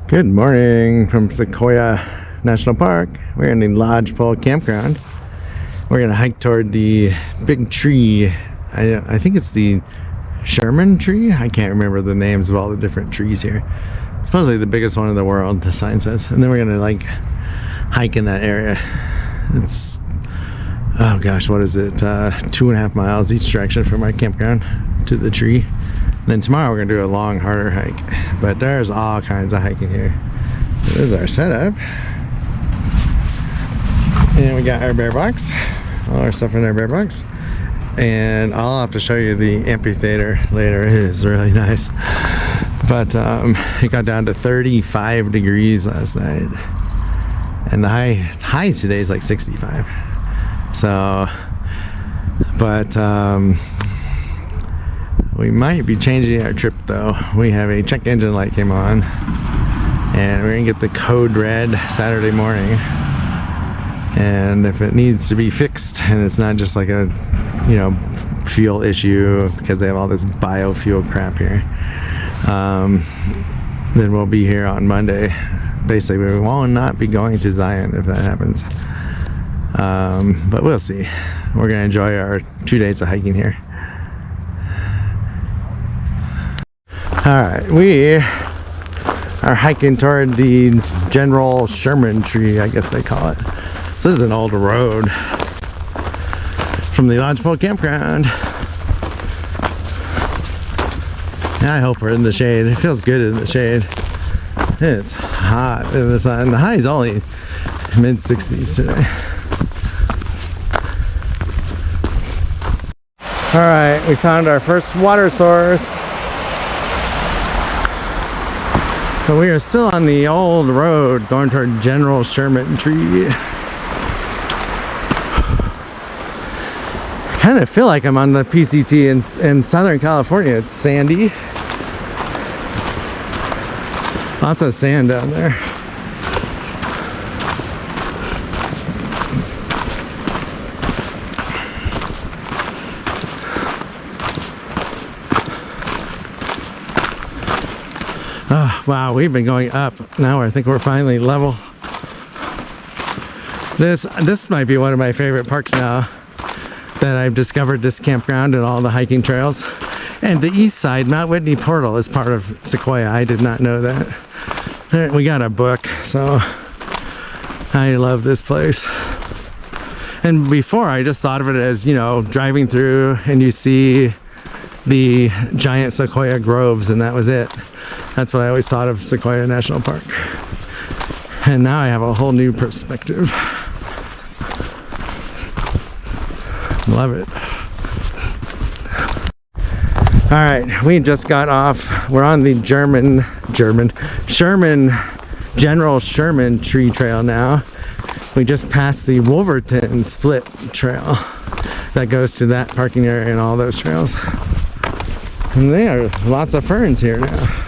Good morning from Sequoia National Park. We're in the Lodgepole Campground. We're gonna hike toward the big tree. I think it's the Sherman Tree. I can't remember the names of all the different trees here. Supposedly the biggest one in the world, the sign says. And then we're gonna like hike in that area. It's, oh gosh, what is it? 2.5 miles each direction from our campground to the tree. Then tomorrow we're gonna do a long, harder hike. But there's all kinds of hiking here. There's our setup. And we got our bear box. All our stuff in our bear box. And I'll have to show you the amphitheater later. It is really nice. But it got down to 35 degrees last night. And the high today is like 65. So, but we might be changing our trip though. We have a check engine light came on and we're gonna get the code red Saturday morning. And if it needs to be fixed and it's not just like a, you know, fuel issue because they have all this biofuel crap here, then we'll be here on Monday. Basically, we will not be going to Zion if that happens. But we'll see. We're gonna enjoy our 2 days of hiking here. Alright, we are hiking toward the General Sherman Tree, I guess they call it. So this is an old road from the Lodgepole Campground. I hope we're in the shade. It feels good in the shade. It's hot in the sun. The high is only mid-60s today. Alright, we found our first water source. But we are still on the old road going toward General Sherman Tree. I kind of feel like I'm on the PCT in Southern California. It's sandy. Lots of sand down there. Oh, wow, we've been going up. Now I think we're finally level. This might be one of my favorite parks now that I've discovered, this campground and all the hiking trails. And the east side, Mount Whitney Portal, is part of Sequoia. I did not know that. We got a book, so I love this place. And before, I just thought of it as, you know, driving through and you see the giant sequoia groves and that was it. That's what I always thought of Sequoia National Park. And now I have a whole new perspective. Love it. All right, we just got off. We're on the General Sherman Tree Trail now. We just passed the Wolverton Split Trail that goes to that parking area and all those trails. And there are lots of ferns here now.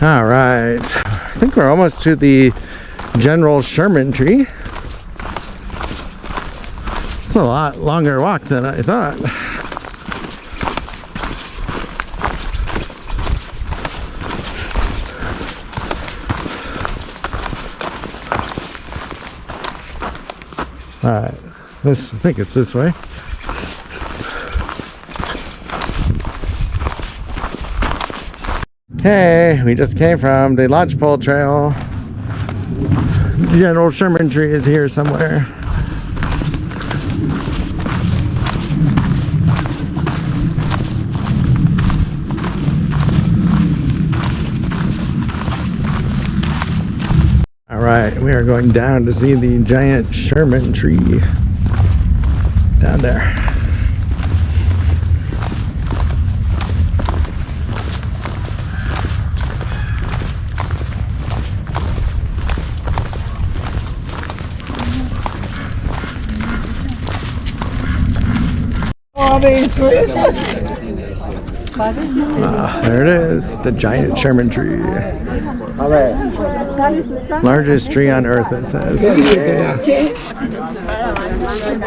All right, I think we're almost to the General Sherman Tree. It's a lot longer walk than I thought. All right, I think it's this way. Okay, we just came from the Lodgepole Trail. General Sherman Tree is here somewhere. All right, we are going down to see the giant Sherman Tree down there. There it is, the giant Sherman tree. Largest tree on earth, it says.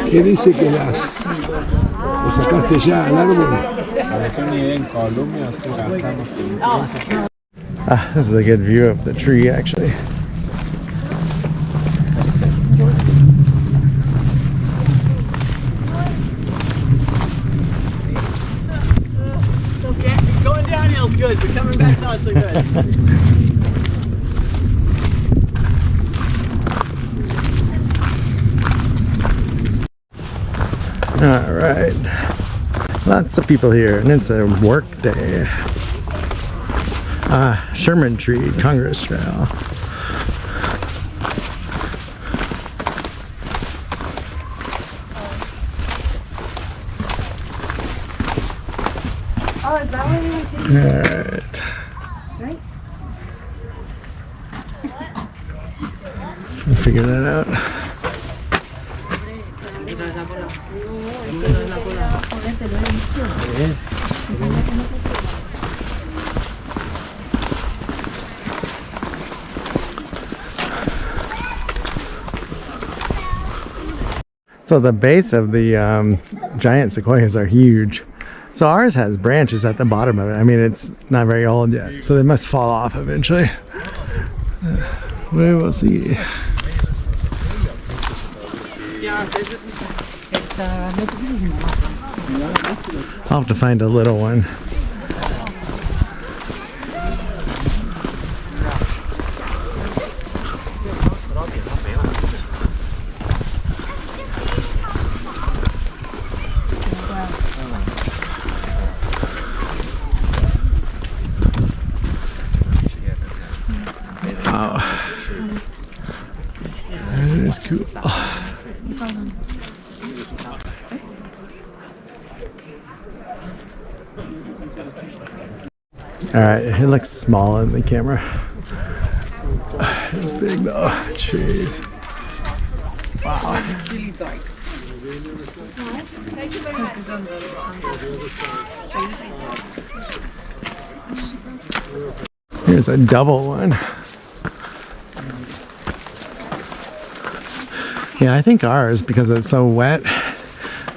¿Qué dice que las lo sacaste ya al árbol? This is a good view of the tree, actually. Going downhill's good, but coming back's not so good. All right, lots of people here, and it's a work day. Sherman Tree Congress Trail. Oh, is that what you want to do? All right. Right? We'll figure that out. So the base of the giant sequoias are huge. So ours has branches at the bottom of it. I mean, it's not very old yet, so they must fall off eventually. We will see. I'll have to find a little one. Wow. That is cool. Alright, it looks small in the camera. It's big though. Jeez. Wow. Here's a double one. Yeah, I think ours, because it's so wet,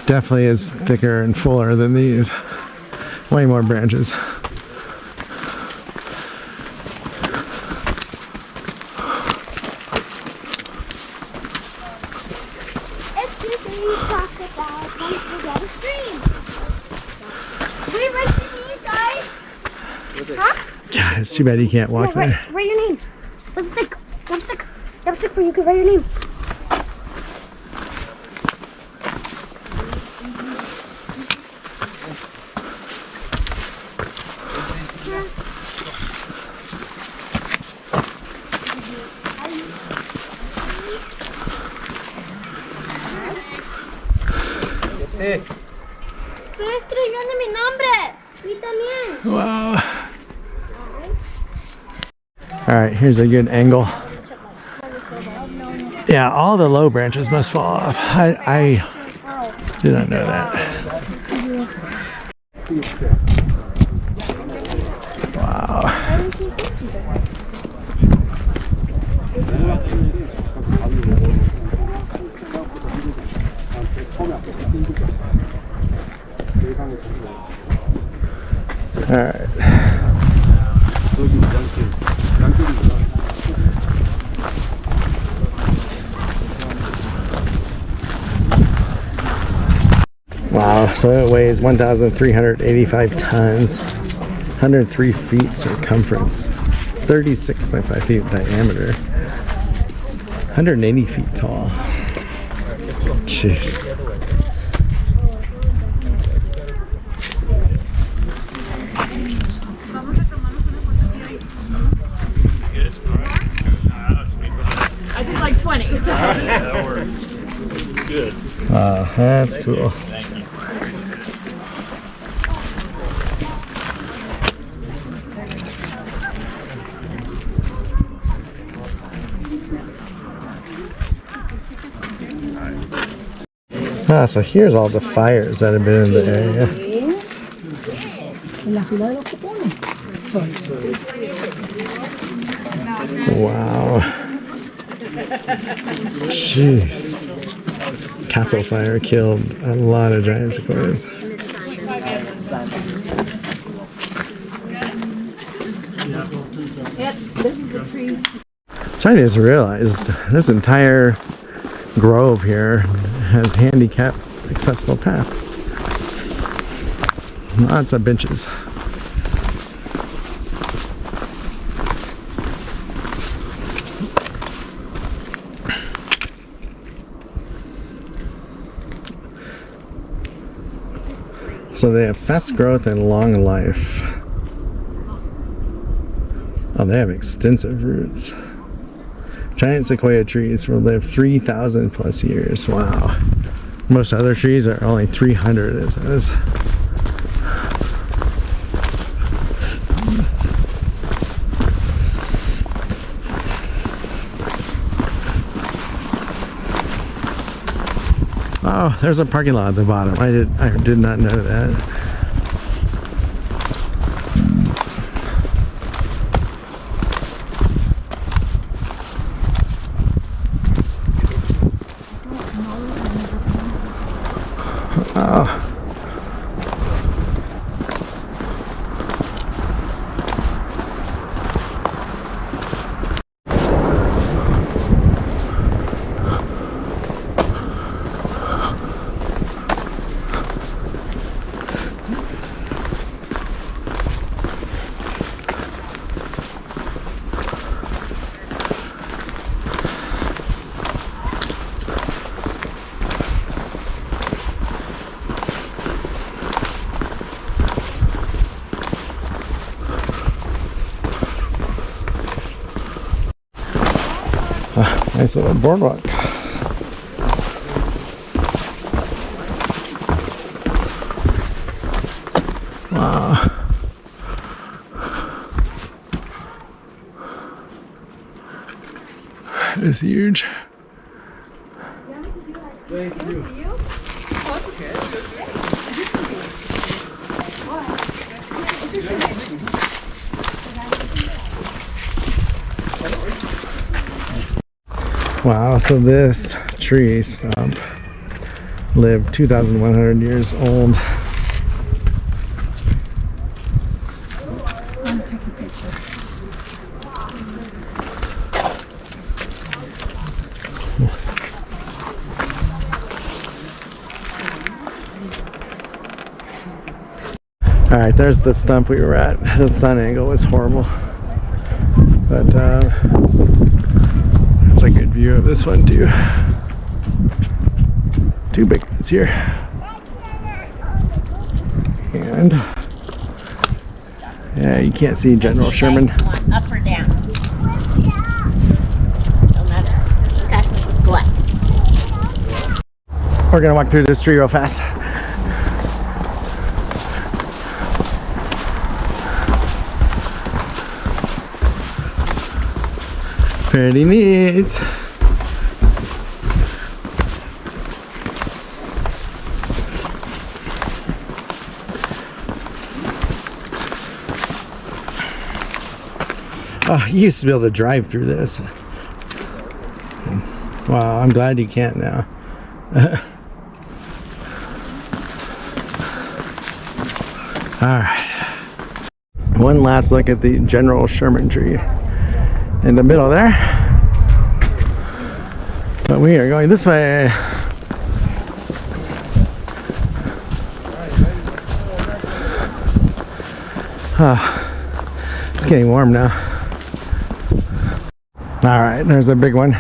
definitely is thicker and fuller than these. Way more branches. Yeah, it's too bad you can't walk there. Write your name. Lipstick. Lipstick. Lipstick where you can write your name. Estoy escribiendo mi nombre. Y también. Wow. Alright, here's a good angle. Yeah, all the low branches must fall off. I did not know that. Wow. Alright. Wow, so it weighs 1,385 tons, 103 feet circumference, 36.5 feet diameter, 180 feet tall. Jeez. I did like 20. That works. Good. Wow, that's cool. Ah, so here's all the fires that have been in the area. En la fila de los cupones. Wow. Jeez. Castle fire killed a lot of giant sequoias. So I just realized this entire grove here has handicap accessible path. Lots of benches. So they have fast growth and long life. Oh, they have extensive roots. Giant sequoia trees will live 3,000 plus years. Wow. Most other trees are only 300, it says. Oh, there's a parking lot at the bottom. I did not know that. Oh. Nice little boardwalk. Wow. It is huge. Thank you. Wow, so this tree stump lived 2,100 years old. All right, there's the stump we were at. The sun angle was horrible, but it's a good view of this one too. Two big ones here, and yeah, you can't see General Sherman. Up or down? Don't matter. Okay, go on. We're gonna walk through this tree real fast. Pretty neat. Oh, you used to be able to drive through this. Wow, I'm glad you can't now. All right. One last look at the General Sherman Tree in the middle there. But we are going this way. It's getting warm now. All right, there's a big one.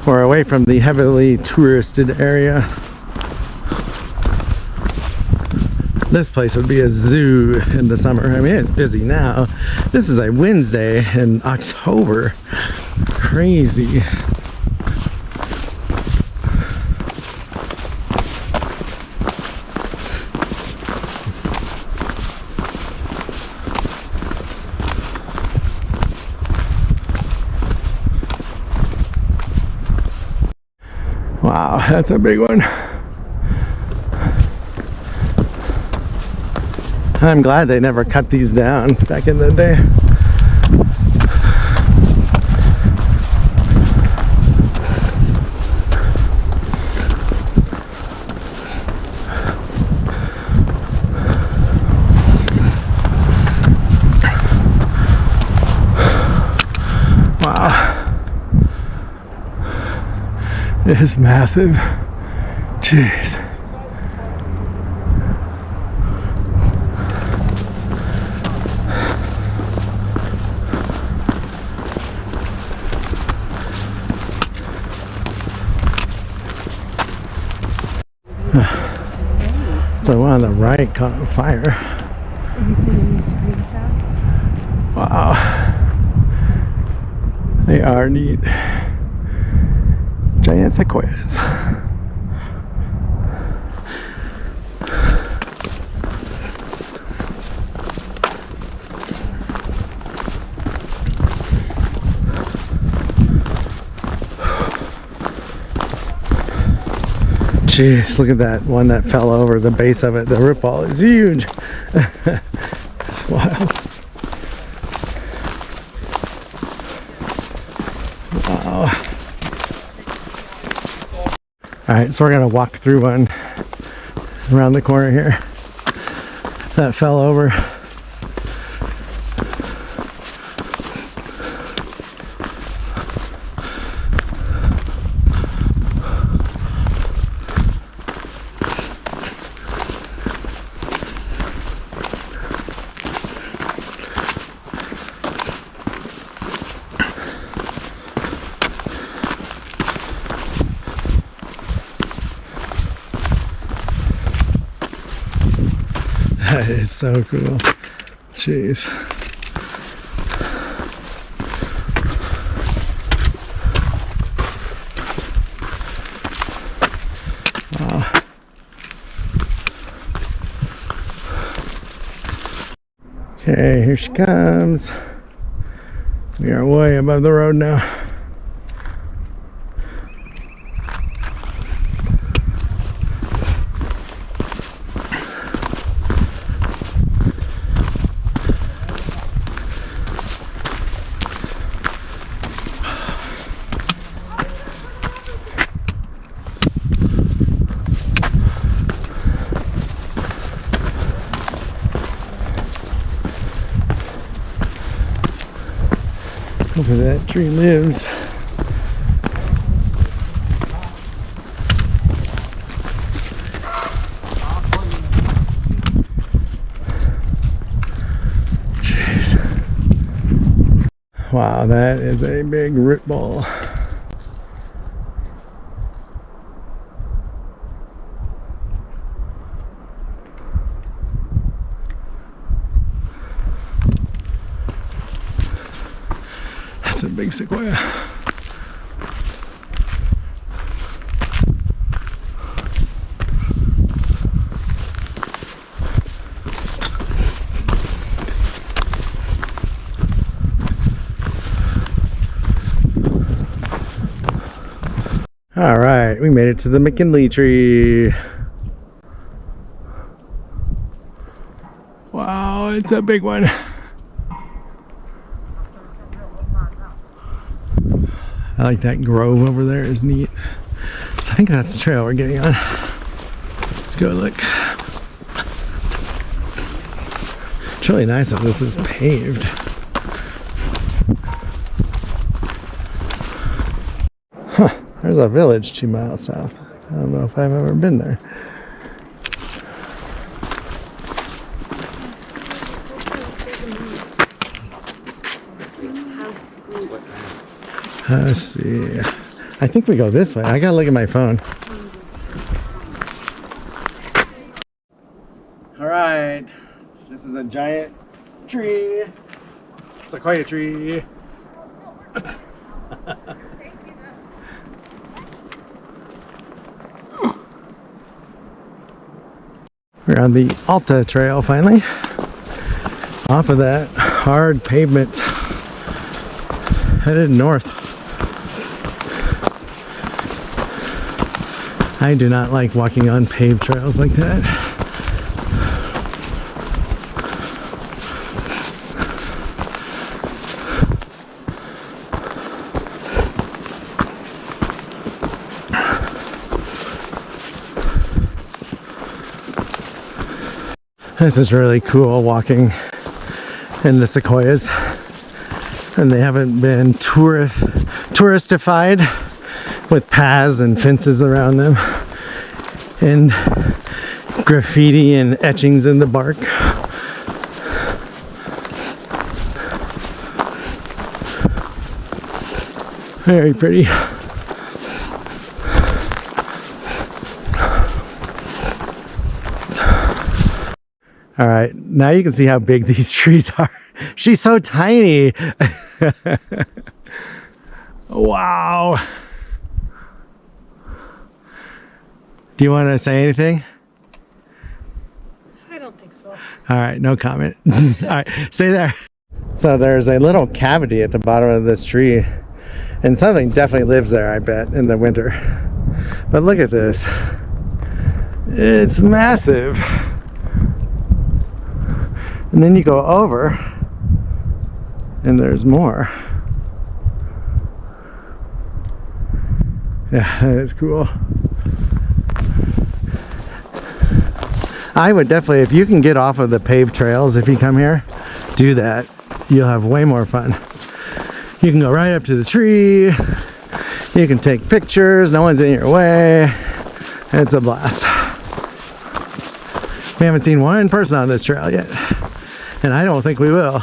We're away from the heavily touristed area. This place would be a zoo in the summer. I mean, it's busy now. This is a Wednesday in October. Crazy. Wow, that's a big one. I'm glad they never cut these down back in the day. Wow. It is massive. Jeez. So one on the right caught on fire. Wow. They are neat. Giant sequoias. Jeez, look at that one that fell over. The base of it, the root ball is huge. It's wild. Wow. Alright, so we're gonna walk through one around the corner here that fell over. That is so cool. Jeez. Wow. Okay, here she comes. We are way above the road now. Hopefully that tree lives. Jeez. Wow, that is a big root ball. That's a big sequoia. All right, we made it to the McKinley tree. Wow, it's a big one. I like that grove over there, is neat. So I think that's the trail we're getting on. Let's go look. It's really nice if this is paved. Huh, there's a village 2 miles south. I don't know if I've ever been there. Let's see. I think we go this way. I gotta look at my phone. All right. This is a giant tree. Sequoia tree. We're on the Alta Trail finally. Off of that hard pavement. Headed north. I do not like walking on paved trails like that. This is really cool walking in the sequoias, and they haven't been touristified with paths and fences around them and graffiti and etchings in the bark. Very pretty. All right, now you can see how big these trees are. She's so tiny. Wow. Do you want to say anything? I don't think so. All right, no comment. All right, stay there. So there's a little cavity at the bottom of this tree, and something definitely lives there, I bet, in the winter. But look at this. It's massive. And then you go over, and there's more. Yeah, that is cool. I would definitely, if you can get off of the paved trails, if you come here, do that. You'll have way more fun. You can go right up to the tree. You can take pictures. No one's in your way. It's a blast. We haven't seen one person on this trail yet, and I don't think we will.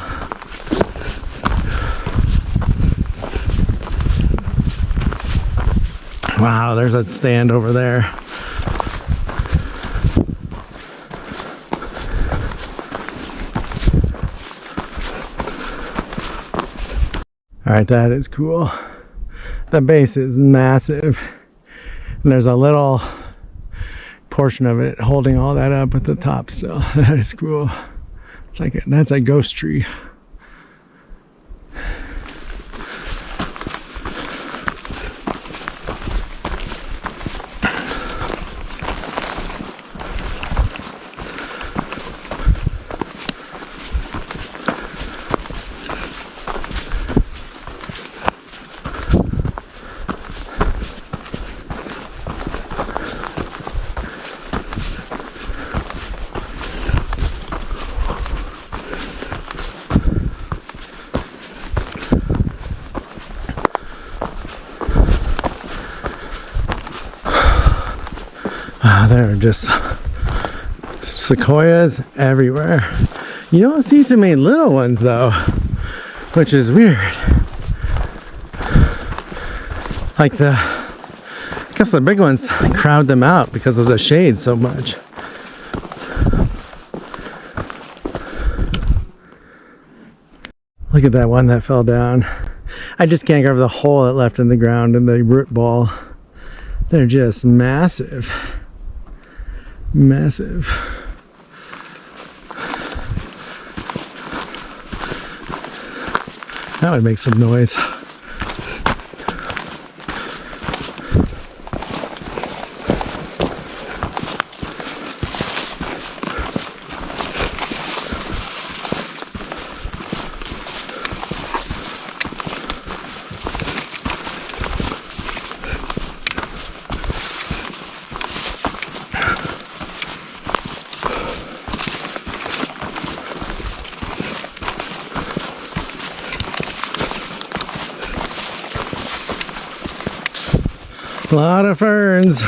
Wow, there's a stand over there. All right, that is cool. The base is massive, and there's a little portion of it holding all that up at the top still. That is cool. It's like that's a ghost tree. There are just sequoias everywhere. You don't see too many little ones though, which is weird. Like I guess the big ones crowd them out because of the shade so much. Look at that one that fell down. I just can't get over the hole it left in the ground and the root ball. They're just massive. Massive. That would make some noise. A lot of ferns.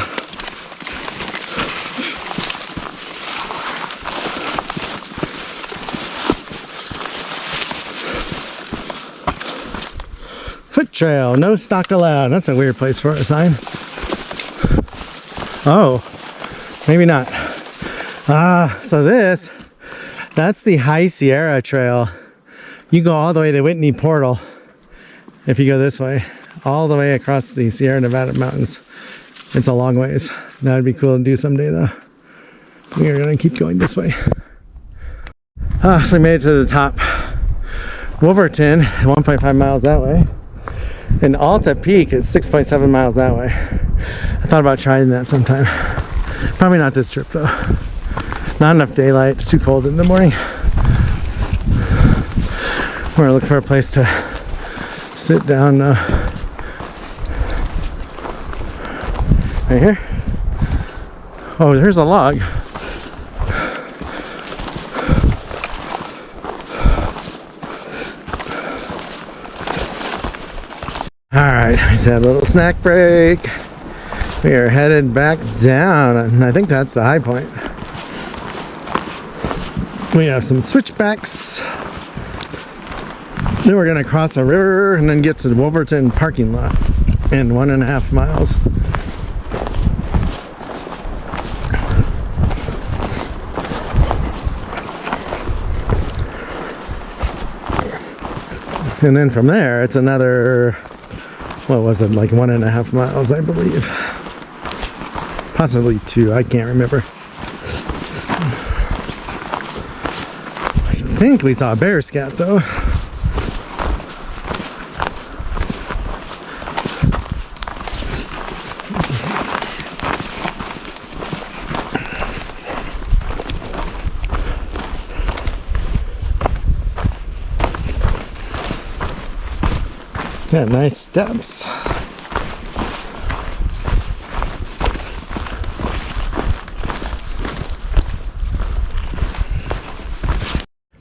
Foot trail, no stock allowed. That's a weird place for a sign. Oh, maybe not. So that's the High Sierra Trail. You go all the way to Whitney Portal if you go this way. All the way across the Sierra Nevada mountains. It's a long ways. That would be cool to do someday though. We are gonna keep going this way. So we made it to the top. Wolverton, 1.5 miles that way. And Alta Peak is 6.7 miles that way. I thought about trying that sometime. Probably not this trip though. Not enough daylight, it's too cold in the morning. We're gonna look for a place to sit down right here. Oh, there's a log. Alright, we just had a little snack break. We are headed back down, and I think that's the high point. We have some switchbacks. Then we're gonna cross a river and then get to the Wolverton parking lot in 1.5 miles. And then from there, it's another, what was it, like 1.5 miles, I believe. Possibly 2, I can't remember. I think we saw a bear scat though. Yeah, nice steps.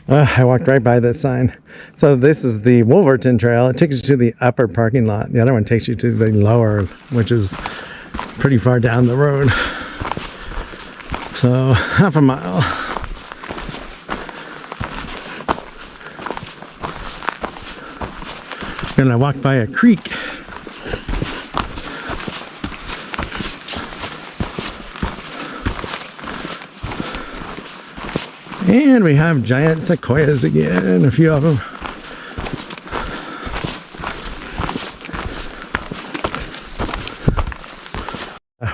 I walked right by this sign. So this is the Wolverton Trail. It takes you to the upper parking lot. The other one takes you to the lower, which is pretty far down the road. So 1/2 mile. And I walked by a creek. And we have giant sequoias again, a few of them.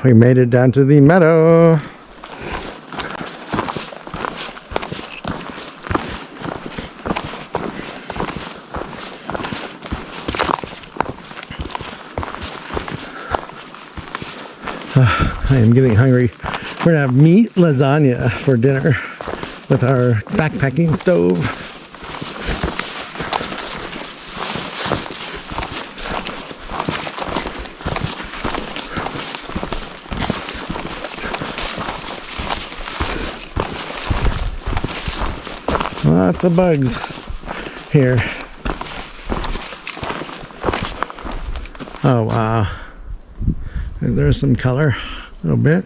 We made it down to the meadow. I am getting hungry. We're gonna have meat lasagna for dinner with our backpacking stove. Lots of bugs here. Oh wow. There's some color, a little bit.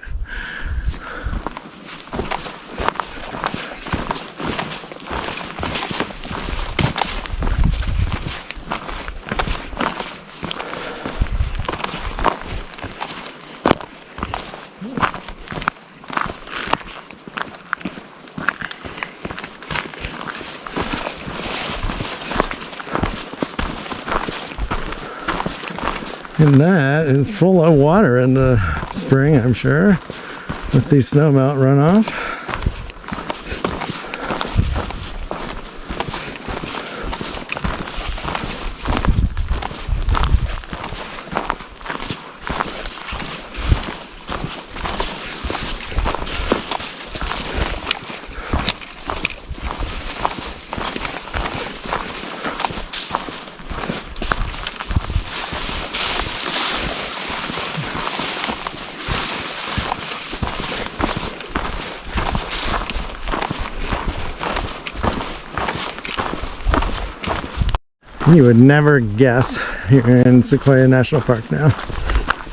And that is full of water in the spring, I'm sure, with the snowmelt runoff. You would never guess you're in Sequoia National Park now.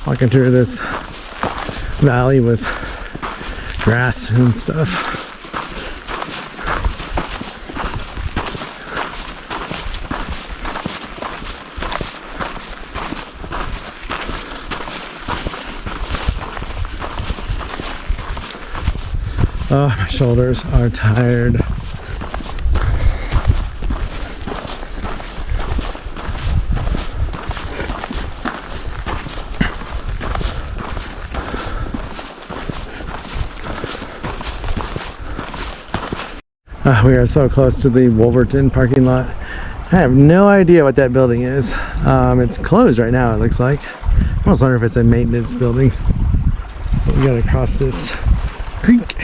Walking through this valley with grass and stuff. Oh, my shoulders are tired. We are so close to the Wolverton parking lot. I have no idea what that building is. It's closed right now, it looks like. I almost wonder if it's a maintenance building. But we gotta cross this creek.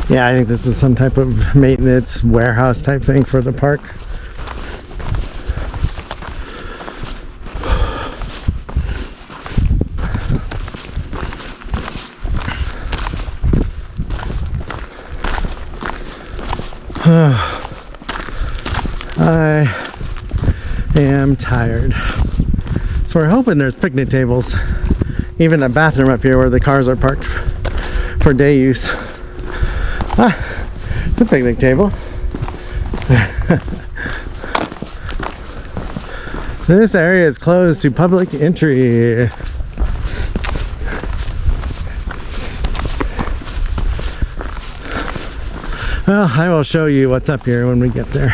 Yeah, I think this is some type of maintenance warehouse type thing for the park. I am tired. So we're hoping there's picnic tables, even a bathroom up here where the cars are parked for day use. Ah, it's a picnic table. This area is closed to public entry. Well, I will show you what's up here when we get there.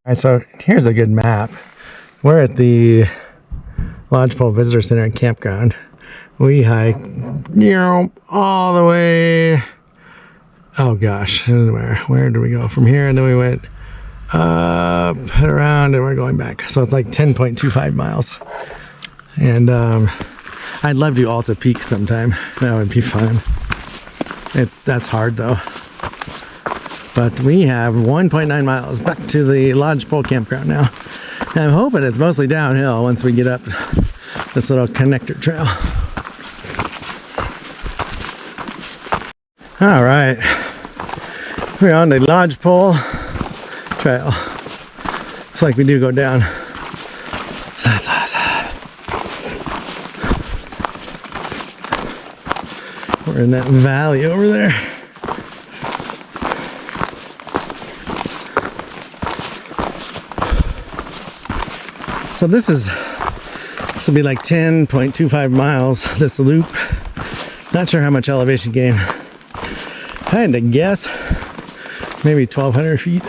Alright, so here's a good map. We're at the Lodgepole Visitor Center and Campground. We hike, all the way. Oh gosh, where did we go from here? And then we went up, around, and we're going back. So it's like 10.25 miles. And I'd love to do Alta Peak sometime. That would be fun. That's hard though. But we have 1.9 miles back to the Lodgepole Campground now. And I'm hoping it's mostly downhill once we get up this little connector trail. All right, we're on the Lodgepole Trail. Looks like we do go down. So that's awesome. We're in that valley over there. So this will be like 10.25 miles, this loop. Not sure how much elevation gain. I had to guess maybe 1,200 feet.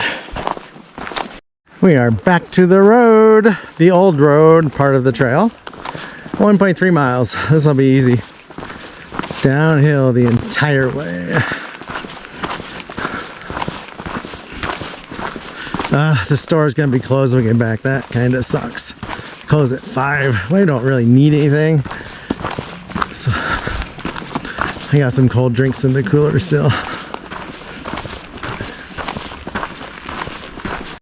We are back to the road, the old road part of the trail. 1.3 miles. This will be easy. Downhill the entire way. The store's gonna be closed when we get back. That kind of sucks. Close at 5. We don't really need anything. So I got some cold drinks in the cooler still.